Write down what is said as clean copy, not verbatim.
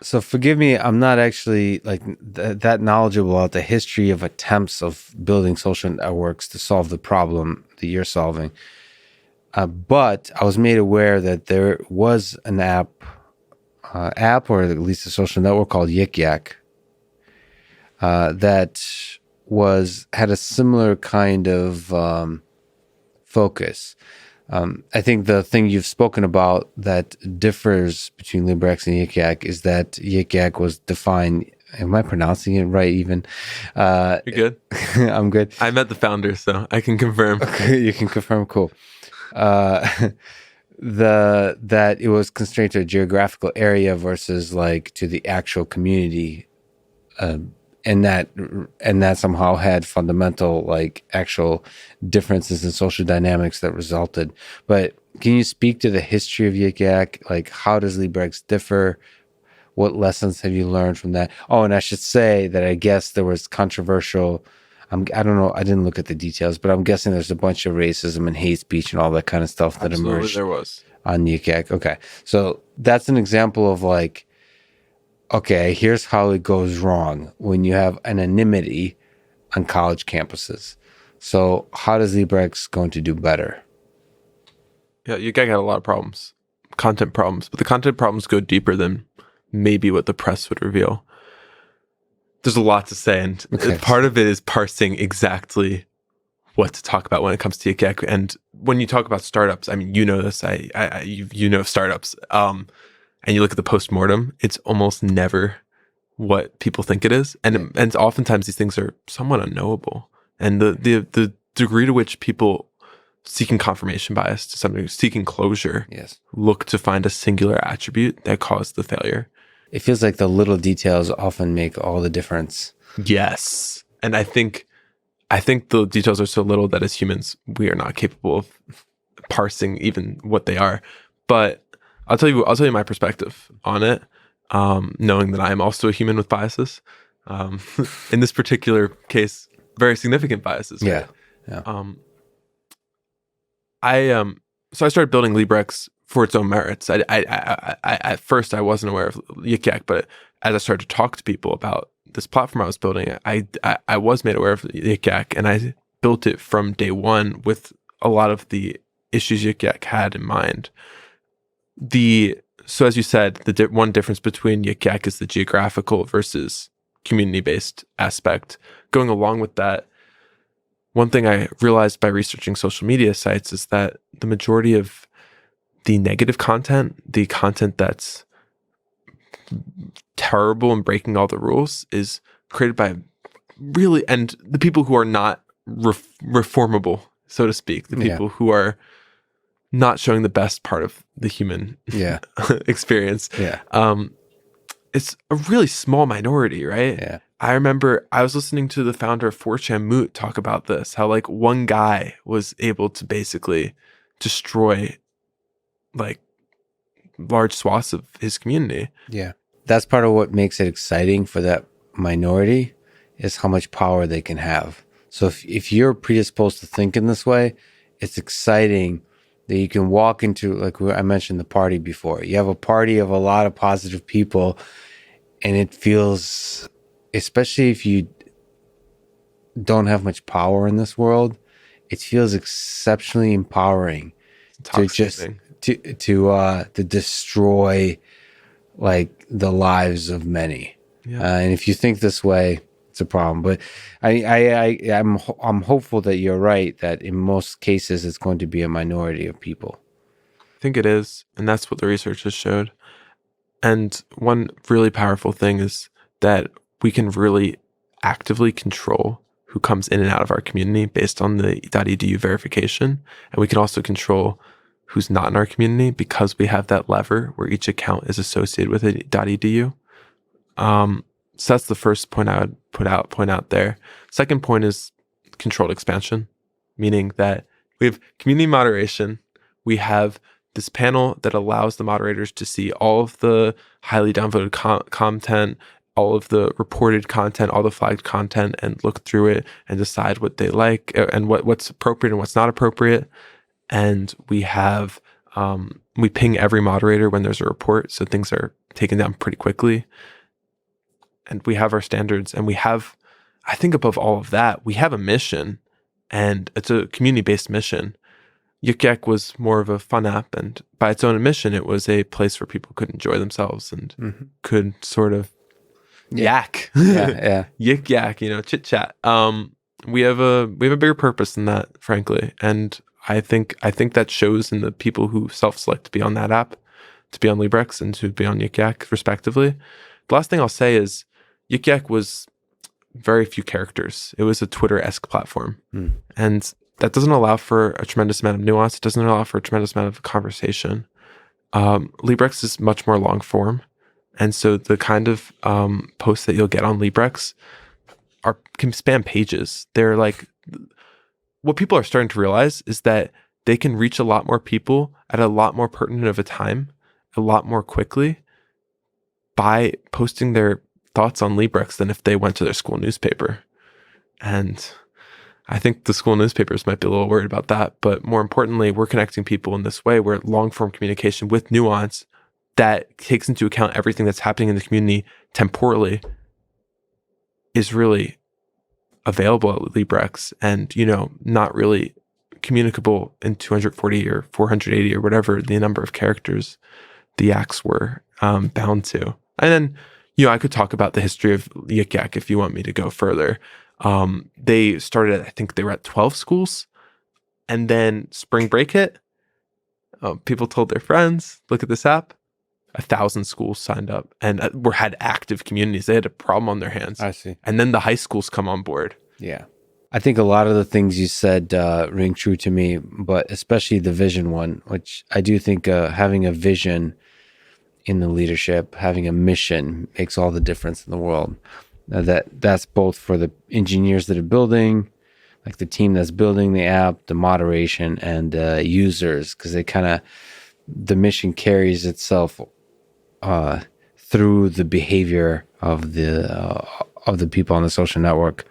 So forgive me, I'm not actually like that knowledgeable about the history of attempts of building social networks to solve the problem that you're solving. But I was made aware that there was an app or at least a social network called Yik Yak that was had a similar kind of focus. I think the thing you've spoken about that differs between Librex and Yik Yak is that Yik Yak was defined. Am I pronouncing it right? Even You're good. I'm good. I met the founder, so I can confirm. Okay, you can confirm. Cool. Uh, that it was constrained to a geographical area versus like to the actual community, um, and that somehow had fundamental like actual differences in social dynamics that resulted. But can you speak to the history of Yik Yak? Like, how does Librex differ? What lessons have you learned from that? Oh, and I should say that I guess there was controversial. I don't know. I didn't look at the details, but I'm guessing there's a bunch of racism and hate speech and all that kind of stuff that Absolutely, emerged there was. on Yik Yak. Okay, so that's an example of like, okay, here's how it goes wrong when you have anonymity on college campuses. So how does Librex going to do better? Yeah, you guy got a lot of problems, content problems, but the content problems go deeper than maybe what the press would reveal. There's a lot to say, and Okay. part of it is parsing exactly what to talk about when it comes to Yik Yak. And when you talk about startups, I mean, you know this, you know startups, and you look at the postmortem, it's almost never what people think it is, and oftentimes these things are somewhat unknowable, and the degree to which people seeking confirmation bias, to some degree, seeking closure, Yes. look to find a singular attribute that caused the failure. It feels like the little details often make all the difference. Yes, and I think the details are so little that as humans we are not capable of parsing even what they are. But I'll tell you my perspective on it, knowing that I am also a human with biases. In this particular case, very significant biases. Yeah. Right? Yeah. So I started building Librex for its own merits. I at first I wasn't aware of Yik Yak, but as I started to talk to people about this platform I was building, I was made aware of Yik Yak, and I built it from day one with a lot of the issues Yik Yak had in mind. So as you said, the one difference between Yik Yak is the geographical versus community-based aspect. Going along with that, one thing I realized by researching social media sites is that the majority of the negative content, the content that's terrible and breaking all the rules, is created by and the people who are not reformable, so to speak, the people who are not showing the best part of the human experience. Yeah. It's a really small minority, right? Yeah. I remember I was listening to the founder of 4chan Moot talk about this, how like one guy was able to basically destroy like large swaths of his community. Yeah. That's part of what makes it exciting for that minority is how much power they can have. So if you're predisposed to think in this way, it's exciting that you can walk into, like I mentioned the party before. You have a party of a lot of positive people, and it feels, especially if you don't have much power in this world, it feels exceptionally empowering to just to destroy like the lives of many. And if you think this way, it's a problem. But I'm hopeful that you're right, that in most cases it's going to be a minority of people. I think it is, and that's what the research has showed. And one really powerful thing is that we can really actively control who comes in and out of our community based on the .edu verification. And we can also control who's not in our community because we have that lever where each account is associated with a .edu. So that's the first point I would point out there. Second point is controlled expansion, meaning that we have community moderation. We have this panel that allows the moderators to see all of the highly downvoted content, all of the reported content, all the flagged content, and look through it and decide what they like and what's appropriate and what's not appropriate. And we have We ping every moderator when there's a report, so things are taken down pretty quickly. And we have our standards, and we have, I think above all of that, we have a mission, and it's a community-based mission. Yik Yak was more of a fun app, and by its own admission, it was a place where people could enjoy themselves and could sort of yak. Yeah. Yik Yak, chit chat. We have a bigger purpose than that, frankly. And I think that shows in the people who self-select to be on that app, to be on Librex, and to be on Yik Yak, respectively. The last thing I'll say is Yik Yak was very few characters. It was a Twitter-esque platform. And that doesn't allow for a tremendous amount of nuance. It doesn't allow for a tremendous amount of conversation. Librex is much more long form. And so the kind of posts that you'll get on Librex can span pages. They're like, what people are starting to realize is that they can reach a lot more people at a lot more pertinent of a time, a lot more quickly by posting their thoughts on Librex than if they went to their school newspaper. And I think the school newspapers might be a little worried about that. But more importantly, we're connecting people in this way where long form communication with nuance that takes into account everything that's happening in the community temporally is really available at Librex, and not really communicable in 240 or 480 or whatever the number of characters the acts were bound to. And then I could talk about the history of Yik Yak if you want me to go further. They started, I think they were at 12 schools, and then spring break hit. People told their friends, look at this app. 1,000 schools signed up and had active communities. They had a problem on their hands. I see. And then the high schools come on board. Yeah. I think a lot of the things you said ring true to me, but especially the vision one, which I do think having a vision in the leadership, having a mission makes all the difference in the world. That's both for the engineers that are building, like the team that's building the app, the moderation, and users, because the mission carries itself through the behavior of the people on the social network.